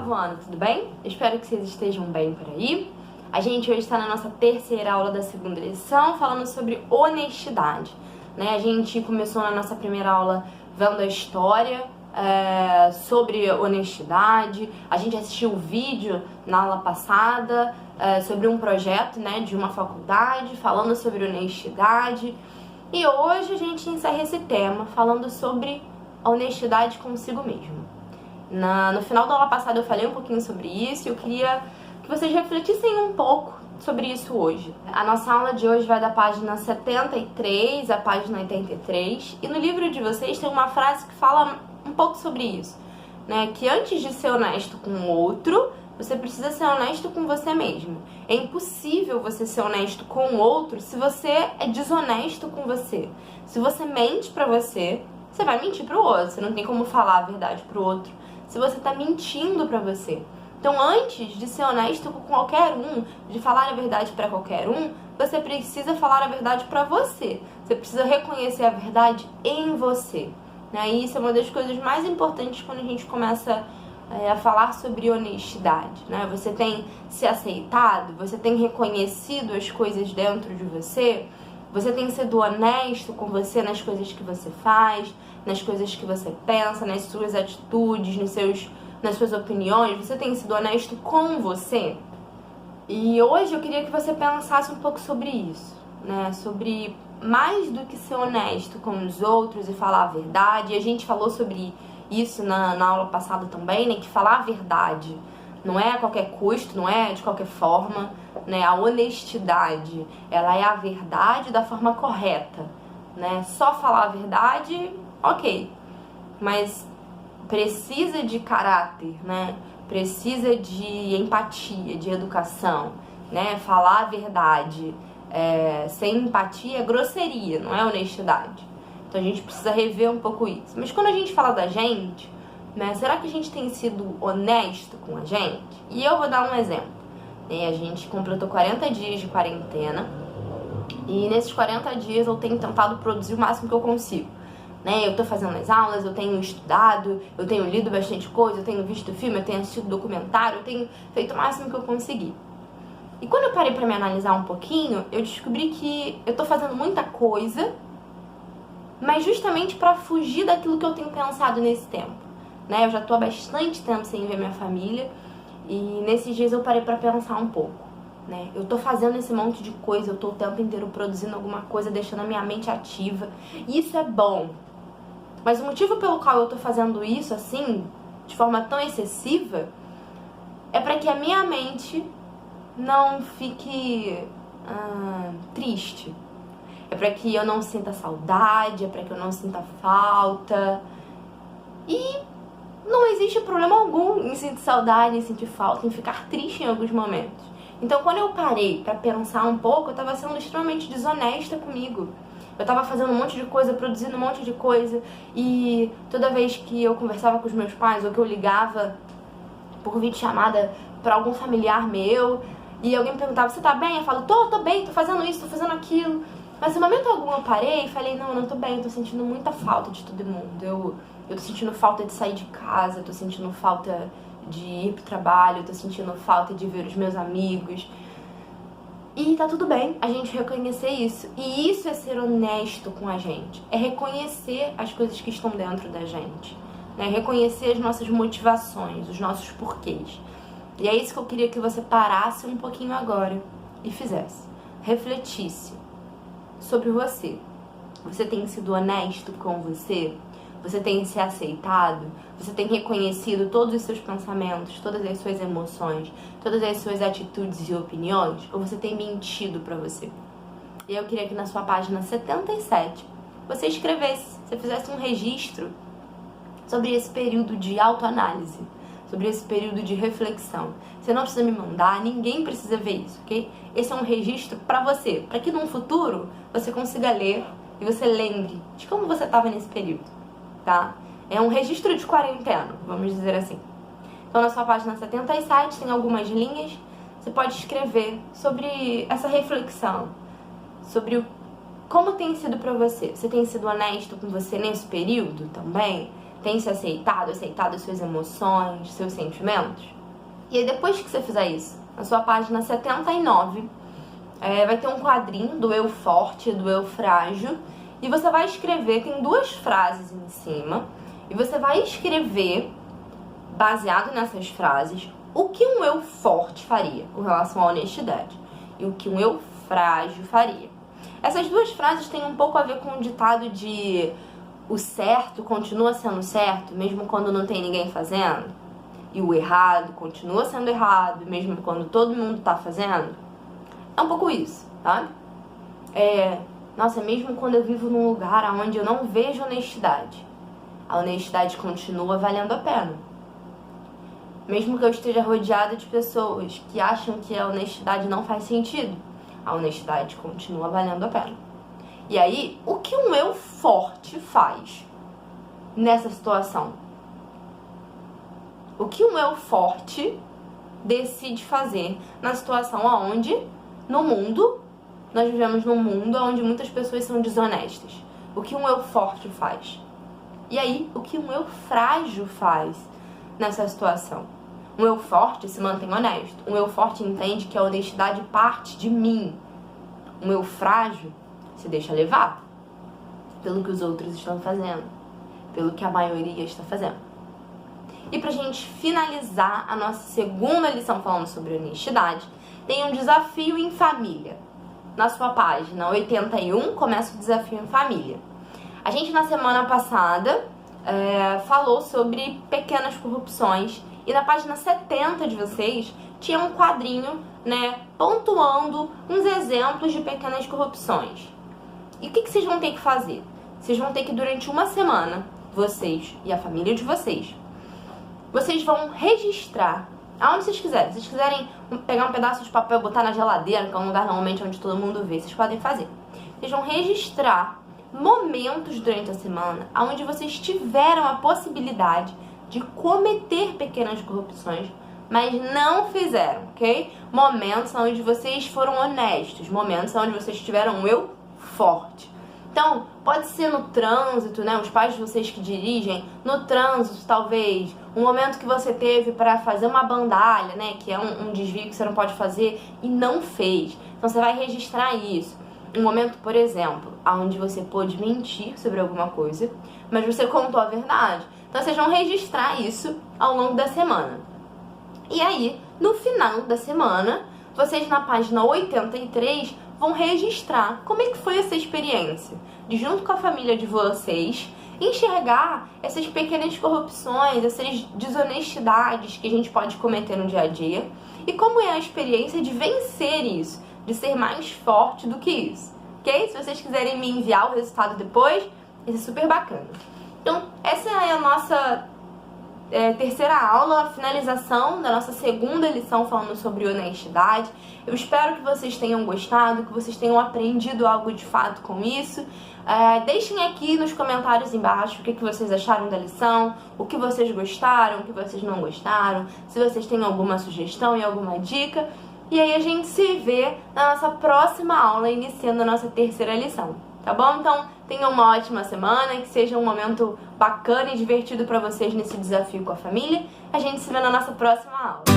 oitavo ano, tudo bem? Espero que vocês estejam bem por aí. A gente hoje está na nossa terceira aula da segunda lição, falando sobre honestidade, né? A gente começou na nossa primeira aula vendo a história sobre honestidade. A gente assistiu o vídeo na aula passada sobre um projeto, né, de uma faculdade, falando sobre honestidade. E hoje a gente encerra esse tema falando sobre a honestidade consigo mesmo. No final da aula passada eu falei um pouquinho sobre isso e eu queria que vocês refletissem um pouco sobre isso hoje. A nossa aula de hoje vai da página 73 à página 83 e no livro de vocês tem uma frase que fala um pouco sobre isso, né? Que antes de ser honesto com o outro, você precisa ser honesto com você mesmo. É impossível você ser honesto com o outro se você é desonesto com você. Se você mente pra você, você vai mentir pro outro. Você não tem como falar a verdade pro outro se você tá mentindo pra você. Então, antes de ser honesto com qualquer um, de falar a verdade pra qualquer um, você precisa falar a verdade pra você. Você precisa reconhecer a verdade em você. E isso é uma das coisas mais importantes quando a gente começa a falar sobre honestidade, né? Você tem se aceitado, você tem reconhecido as coisas dentro de você, você tem sido honesto com você nas coisas que você faz, nas coisas que você pensa, nas suas atitudes, nas suas opiniões, você tem sido honesto com você? E hoje eu queria que você pensasse um pouco sobre isso, né? Sobre mais do que ser honesto com os outros e falar a verdade. E a gente falou sobre isso na aula passada também, né? Que falar a verdade não é a qualquer custo, não é de qualquer forma, né? A honestidade, ela é a verdade da forma correta, né? Só falar a verdade, ok, mas precisa de caráter, né? Precisa de empatia, de educação, né? Falar a verdade sem empatia é grosseria, não é honestidade. Então a gente precisa rever um pouco isso. Mas quando a gente fala da gente, né? Será que a gente tem sido honesto com a gente? E eu vou dar um exemplo. A gente completou 40 dias de quarentena e nesses 40 dias eu tenho tentado produzir o máximo que eu consigo. Eu tô fazendo as aulas, eu tenho estudado, eu tenho lido bastante coisa, eu tenho visto filme, eu tenho assistido documentário, eu tenho feito o máximo que eu consegui. E quando eu parei pra me analisar um pouquinho, eu descobri que eu tô fazendo muita coisa, mas justamente pra fugir daquilo que eu tenho pensado nesse tempo. Eu já tô há bastante tempo sem ver minha família e nesses dias eu parei pra pensar um pouco. Eu tô fazendo esse monte de coisa, eu tô o tempo inteiro produzindo alguma coisa, deixando a minha mente ativa. E isso é bom. Mas o motivo pelo qual eu tô fazendo isso assim, de forma tão excessiva, é pra que a minha mente não fique triste. É pra que eu não sinta saudade, é pra que eu não sinta falta. E não existe problema algum em sentir saudade, em sentir falta, em ficar triste em alguns momentos. Então, quando eu parei pra pensar um pouco, eu tava sendo extremamente desonesta comigo. Eu tava fazendo um monte de coisa, produzindo um monte de coisa, e toda vez que eu conversava com os meus pais, ou que eu ligava por videochamada pra algum familiar meu, e alguém me perguntava, você tá bem? Eu falo, tô bem, tô fazendo isso, tô fazendo aquilo. Mas em momento algum eu parei e falei, não, eu não tô bem, eu tô sentindo muita falta de todo mundo. Eu tô sentindo falta de sair de casa, eu tô sentindo falta de ir pro trabalho, eu tô sentindo falta de ver os meus amigos. E tá tudo bem a gente reconhecer isso. E isso é ser honesto com a gente. É reconhecer as coisas que estão dentro da gente. Reconhecer as nossas motivações, os nossos porquês. E é isso que eu queria que você parasse um pouquinho agora e fizesse. Refletisse sobre você. Você tem sido honesto com você? Você tem se aceitado? Você tem reconhecido todos os seus pensamentos, todas as suas emoções, todas as suas atitudes e opiniões? Ou você tem mentido pra você? E eu queria que na sua página 77 você escrevesse, você fizesse um registro sobre esse período de autoanálise, sobre esse período de reflexão. Você não precisa me mandar, ninguém precisa ver isso, ok? Esse é um registro pra você, pra que num futuro você consiga ler e você lembre de como você estava nesse período, tá? É um registro de quarentena, vamos dizer assim. Então na sua página 77 tem algumas linhas, você pode escrever sobre essa reflexão, sobre como tem sido pra você. Você tem sido honesto com você nesse período também? Tem se aceitado as suas emoções, seus sentimentos? E aí depois que você fizer isso, na sua página 79, vai ter um quadrinho do eu forte e do eu frágil. E você vai escrever, tem 2 frases em cima. E você vai escrever, baseado nessas frases, o que um eu forte faria com relação à honestidade. E o que um eu frágil faria. Essas 2 frases têm um pouco a ver com o ditado de o certo continua sendo certo, mesmo quando não tem ninguém fazendo. E o errado continua sendo errado, mesmo quando todo mundo tá fazendo. É um pouco isso, sabe? Nossa, mesmo quando eu vivo num lugar onde eu não vejo honestidade, a honestidade continua valendo a pena. Mesmo que eu esteja rodeada de pessoas que acham que a honestidade não faz sentido, a honestidade continua valendo a pena. E aí, o que um eu forte faz nessa situação? O que um eu forte decide fazer na situação onde, no mundo, nós vivemos num mundo onde muitas pessoas são desonestas? O que um eu forte faz? E aí, o que um eu frágil faz nessa situação? Um eu forte se mantém honesto. Um eu forte entende que a honestidade parte de mim. Um eu frágil se deixa levar pelo que os outros estão fazendo, pelo que a maioria está fazendo. E pra gente finalizar a nossa segunda lição falando sobre honestidade, tem um desafio em família. Na sua página 81 começa o desafio em família. A gente na semana passada falou sobre pequenas corrupções e na página 70 de vocês tinha um quadrinho, pontuando uns exemplos de pequenas corrupções. E o que vocês vão ter que fazer? Vocês vão ter que, durante uma semana, vocês e a família de vocês vão registrar aonde vocês quiserem. Se vocês quiserem pegar um pedaço de papel e botar na geladeira, que é um lugar normalmente onde todo mundo vê, vocês podem fazer. Vocês vão registrar momentos durante a semana onde vocês tiveram a possibilidade de cometer pequenas corrupções, mas não fizeram, ok? Momentos onde vocês foram honestos, momentos onde vocês tiveram um eu forte. Então, pode ser no trânsito, os pais de vocês que dirigem, no trânsito talvez, um momento que você teve para fazer uma bandalha, que é um desvio que você não pode fazer e não fez. Então você vai registrar isso. Um momento, por exemplo, onde você pôde mentir sobre alguma coisa, mas você contou a verdade. Então vocês vão registrar isso ao longo da semana. E aí, no final da semana, vocês na página 83 vão registrar como é que foi essa experiência de, junto com a família de vocês, enxergar essas pequenas corrupções, essas desonestidades que a gente pode cometer no dia a dia e como é a experiência de vencer isso, de ser mais forte do que isso, ok? Se vocês quiserem me enviar o resultado depois, isso é super bacana. Então, essa é a nossa terceira aula, a finalização da nossa segunda lição falando sobre honestidade. Eu espero que vocês tenham gostado, que vocês tenham aprendido algo de fato com isso. Deixem aqui nos comentários embaixo o que vocês acharam da lição, o que vocês gostaram, o que vocês não gostaram, se vocês têm alguma sugestão e alguma dica. E aí a gente se vê na nossa próxima aula, iniciando a nossa terceira lição, tá bom? Então, tenham uma ótima semana, que seja um momento bacana e divertido para vocês nesse desafio com a família. A gente se vê na nossa próxima aula.